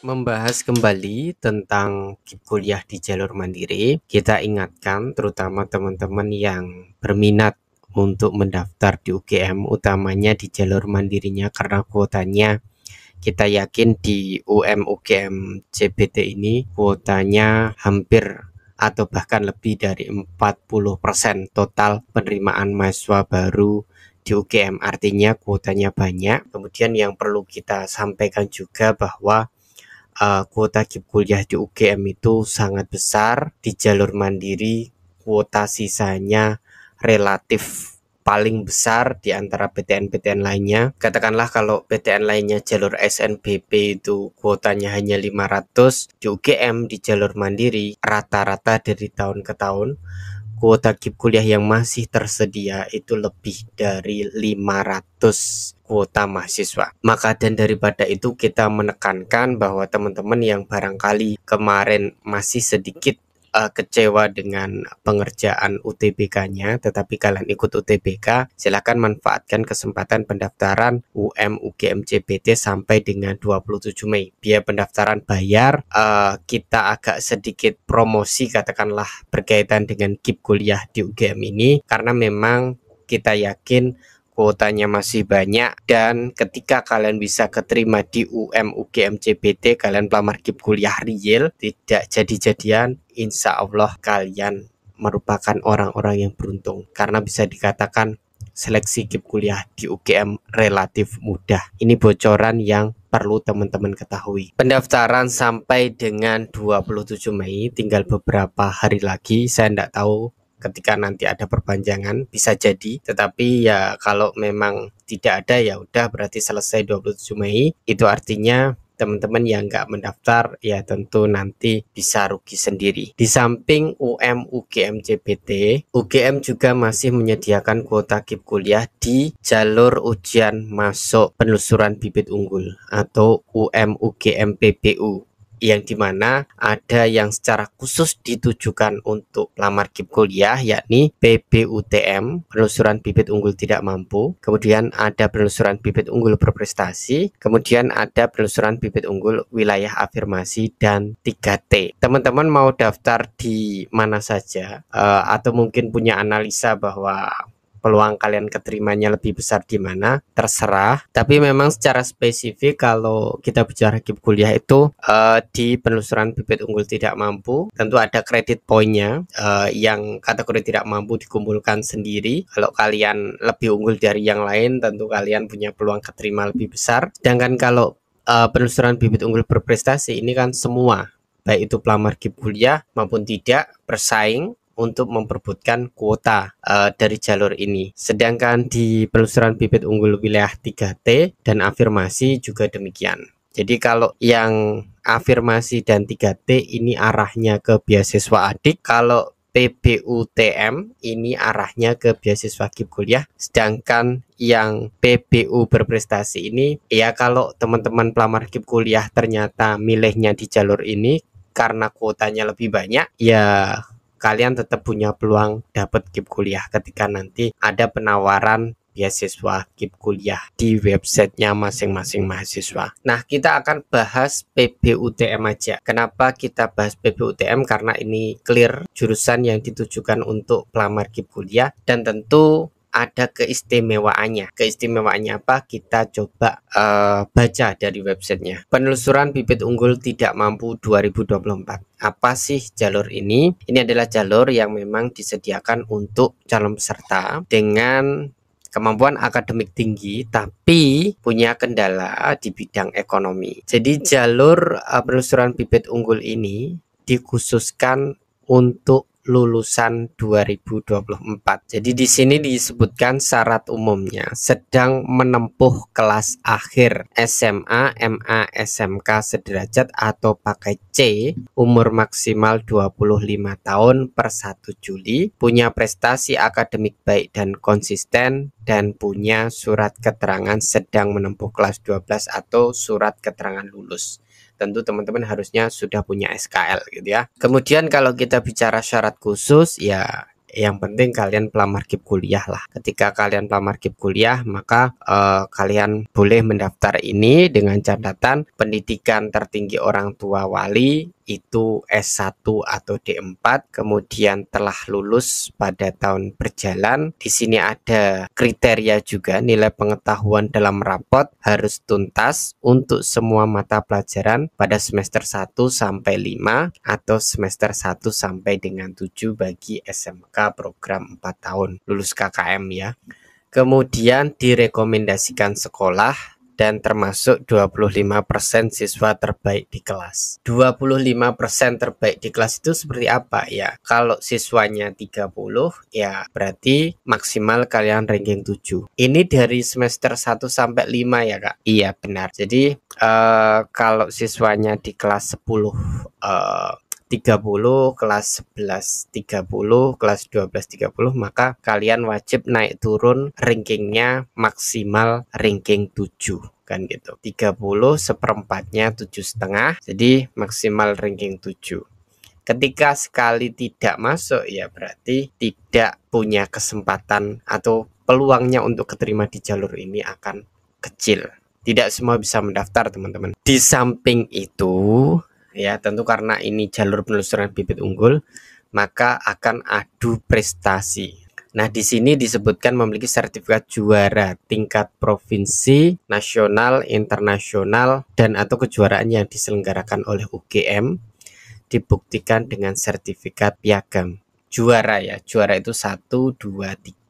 Membahas kembali tentang kuliah di jalur mandiri, kita ingatkan terutama teman-teman yang berminat untuk mendaftar di UGM, utamanya di jalur mandirinya karena kuotanya kita yakin di UGM CBT ini kuotanya hampir atau bahkan lebih dari 40% total penerimaan mahasiswa baru di UGM, artinya kuotanya banyak. Kemudian yang perlu kita sampaikan juga bahwa kuota kuliah di UGM itu sangat besar. Di jalur mandiri kuota sisanya relatif paling besar di antara PTN-PTN lainnya. Katakanlah kalau PTN lainnya jalur SNBP itu kuotanya hanya 500, di UGM di jalur mandiri rata-rata dari tahun ke tahun kuota kuliah yang masih tersedia itu lebih dari 500 kuota mahasiswa. Maka dan daripada itu kita menekankan bahwa teman-teman yang barangkali kemarin masih sedikit kecewa dengan pengerjaan UTBK-nya, tetapi kalian ikut UTBK, silakan manfaatkan kesempatan pendaftaran UGM CBT sampai dengan 27 Mei. Biaya pendaftaran bayar, kita agak sedikit promosi katakanlah berkaitan dengan kuliah di UGM ini, karena memang kita yakin kuotanya masih banyak, dan ketika kalian bisa keterima di UGM CBT, kalian pelamar kuliah real, tidak jadi-jadian, insya Allah kalian merupakan orang-orang yang beruntung, karena bisa dikatakan seleksi kuliah di UGM relatif mudah. Ini bocoran yang perlu teman-teman ketahui. Pendaftaran sampai dengan 27 Mei, tinggal beberapa hari lagi. Saya tidak tahu ketika nanti ada perpanjangan, bisa jadi, tetapi ya kalau memang tidak ada ya udah berarti selesai 27 Mei. Itu artinya teman-teman yang nggak mendaftar ya tentu nanti bisa rugi sendiri. Di samping UGM CBT, UGM juga masih menyediakan kuota kuliah di jalur ujian masuk penelusuran bibit unggul atau UGM PBU, yang dimana ada yang secara khusus ditujukan untuk pelamar kuliah, yakni PBUTM, penelusuran bibit unggul tidak mampu, kemudian ada penelusuran bibit unggul berprestasi, kemudian ada penelusuran bibit unggul wilayah afirmasi, dan 3T. Teman-teman mau daftar di mana saja, atau mungkin punya analisa bahwa peluang kalian keterimanya lebih besar di mana, terserah. Tapi memang secara spesifik kalau kita bicara kuliah itu di penelusuran bibit unggul tidak mampu, tentu ada kredit poinnya, yang kategori tidak mampu dikumpulkan sendiri. Kalau kalian lebih unggul dari yang lain, tentu kalian punya peluang keterima lebih besar. Sedangkan kalau penelusuran bibit unggul berprestasi ini kan semua, baik itu pelamar kuliah maupun tidak, bersaing untuk memperebutkan kuota dari jalur ini. Sedangkan di penelusuran bibit unggul wilayah 3T dan afirmasi juga demikian. Jadi kalau yang afirmasi dan 3T ini arahnya ke beasiswa adik, kalau PBUTM ini arahnya ke beasiswa kuliah, sedangkan yang PBU berprestasi ini ya kalau teman-teman pelamar kuliah ternyata milihnya di jalur ini karena kuotanya lebih banyak, ya kalian tetap punya peluang dapat kuliah ketika nanti ada penawaran beasiswa kuliah di websitenya masing-masing mahasiswa. Nah, kita akan bahas PBUTM aja. Kenapa kita bahas PBUTM? Karena ini clear jurusan yang ditujukan untuk pelamar kuliah, dan tentu ada keistimewaannya. Keistimewaannya apa? Kita coba baca dari websitenya. Penelusuran bibit unggul tidak mampu 2024. Apa sih jalur ini? Ini adalah jalur yang memang disediakan untuk calon peserta dengan kemampuan akademik tinggi tapi punya kendala di bidang ekonomi. Jadi jalur penelusuran bibit unggul ini dikhususkan untuk lulusan 2024. Jadi di sini disebutkan syarat umumnya sedang menempuh kelas akhir SMA, MA, SMK sederajat atau pakai C, umur maksimal 25 tahun per 1 Juli, punya prestasi akademik baik dan konsisten, dan punya surat keterangan sedang menempuh kelas 12 atau surat keterangan lulus. Tentu teman-teman harusnya sudah punya SKL gitu ya. Kemudian kalau kita bicara syarat khusus, ya Yang penting kalian pelamar KIP kuliah lah. Ketika kalian pelamar KIP kuliah, maka kalian boleh mendaftar ini dengan catatan pendidikan tertinggi orang tua wali itu S1 atau D4, kemudian telah lulus pada tahun berjalan. Di sini ada kriteria juga, nilai pengetahuan dalam rapot harus tuntas untuk semua mata pelajaran pada semester 1 sampai 5 atau semester 1 sampai dengan 7 bagi SMK program 4 tahun lulus KKM ya. Kemudian direkomendasikan sekolah dan termasuk 25% siswa terbaik di kelas. 25% terbaik di kelas itu seperti apa ya? Kalau siswanya 30 ya berarti maksimal kalian ranking 7. Ini dari semester 1 sampai 5 ya Kak? Iya benar. Jadi kalau siswanya di kelas 10 30, kelas 11 30, kelas 12 30, maka kalian wajib naik turun rankingnya maksimal ranking 7 kan gitu. 30 seperempatnya 7,5, jadi maksimal ranking 7. Ketika sekali tidak masuk ya berarti tidak punya kesempatan atau peluangnya untuk keterima di jalur ini akan kecil. Tidak semua bisa mendaftar teman-teman. Di samping itu ya tentu karena ini jalur penelusuran bibit unggul, maka akan adu prestasi. Nah, di sini disebutkan memiliki sertifikat juara tingkat provinsi, nasional, internasional, dan atau kejuaraan yang diselenggarakan oleh UGM dibuktikan dengan sertifikat piagam. Juara ya, juara itu 1, 2,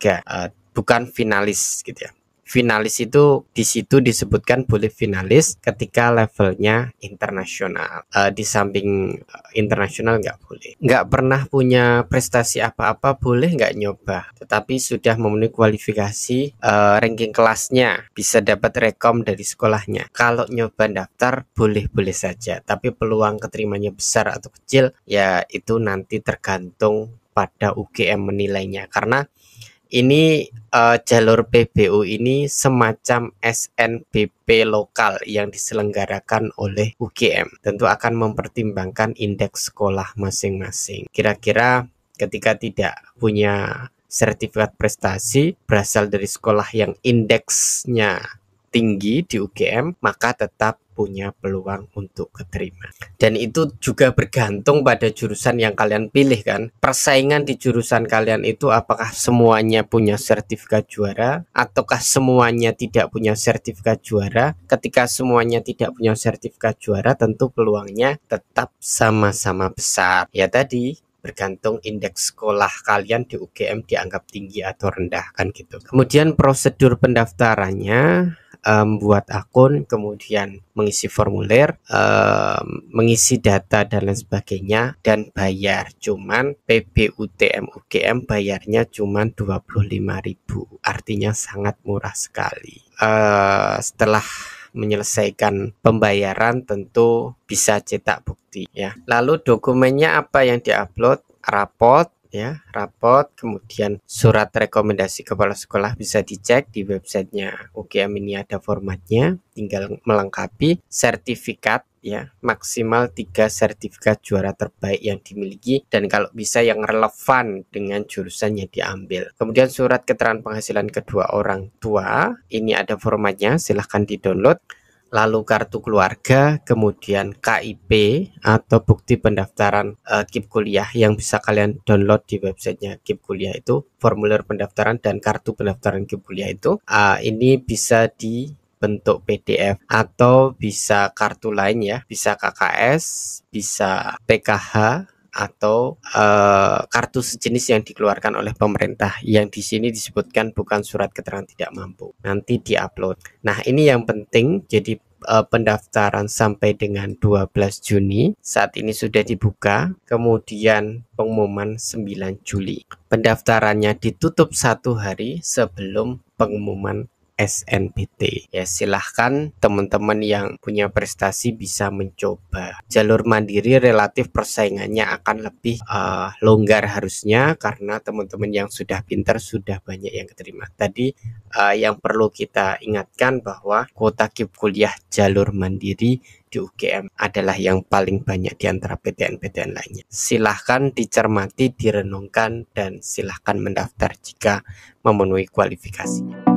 3, bukan finalis gitu ya. Finalis itu di situ disebutkan boleh finalis ketika levelnya internasional. Di samping internasional nggak boleh. Nggak pernah punya prestasi apa-apa boleh nggak nyoba. Tetapi sudah memenuhi kualifikasi ranking kelasnya, bisa dapat rekom dari sekolahnya. Kalau nyoba daftar boleh-boleh saja. Tapi peluang keterimanya besar atau kecil ya itu nanti tergantung pada UGM menilainya. Karena ini jalur PBU ini semacam SNBP lokal yang diselenggarakan oleh UGM. Tentu akan mempertimbangkan indeks sekolah masing-masing. Kira-kira ketika tidak punya sertifikat prestasi berasal dari sekolah yang indeksnya tinggi di UGM, maka tetap punya peluang untuk keterima. Dan itu juga bergantung pada jurusan yang kalian pilih kan. Persaingan di jurusan kalian itu apakah semuanya punya sertifikat juara ataukah semuanya tidak punya sertifikat juara. Ketika semuanya tidak punya sertifikat juara, tentu peluangnya tetap sama-sama besar. Ya tadi bergantung indeks sekolah kalian di UGM dianggap tinggi atau rendah kan gitu. Kemudian prosedur pendaftarannya, membuat akun, kemudian mengisi formulir, mengisi data dan lain sebagainya, dan bayar. Cuman PBUTM UGM bayarnya cuman 25.000, artinya sangat murah sekali. Setelah menyelesaikan pembayaran tentu bisa cetak bukti ya. Lalu dokumennya apa yang diupload? Rapot ya, rapot, kemudian surat rekomendasi kepala sekolah bisa dicek di websitenya UGM, ini ada formatnya, tinggal melengkapi. Sertifikat ya, maksimal 3 sertifikat juara terbaik yang dimiliki dan kalau bisa yang relevan dengan jurusan yang diambil. Kemudian surat keterangan penghasilan kedua orang tua, ini ada formatnya, silahkan di-download. Lalu kartu keluarga, kemudian KIP atau bukti pendaftaran KIP kuliah yang bisa kalian download di websitenya KIP kuliah, itu formulir pendaftaran dan kartu pendaftaran KIP kuliah itu ini bisa dibentuk PDF atau bisa kartu lain ya, bisa KKS, bisa PKH atau kartu sejenis yang dikeluarkan oleh pemerintah yang di sini disebutkan bukan surat keterangan tidak mampu, nanti diupload. Nah, ini yang penting. Jadi pendaftaran sampai dengan 12 Juni saat ini sudah dibuka, kemudian pengumuman 9 Juli. Pendaftarannya ditutup 1 hari sebelum pengumuman SNBT. Ya, silahkan teman-teman yang punya prestasi bisa mencoba. Jalur mandiri relatif persaingannya akan lebih longgar harusnya, karena teman-teman yang sudah pintar sudah banyak yang keterima. Tadi yang perlu kita ingatkan bahwa kuota KIP kuliah jalur mandiri di UGM adalah yang paling banyak di antara PTN-PTN lainnya. Silahkan dicermati, direnungkan, dan silahkan mendaftar jika memenuhi kualifikasi.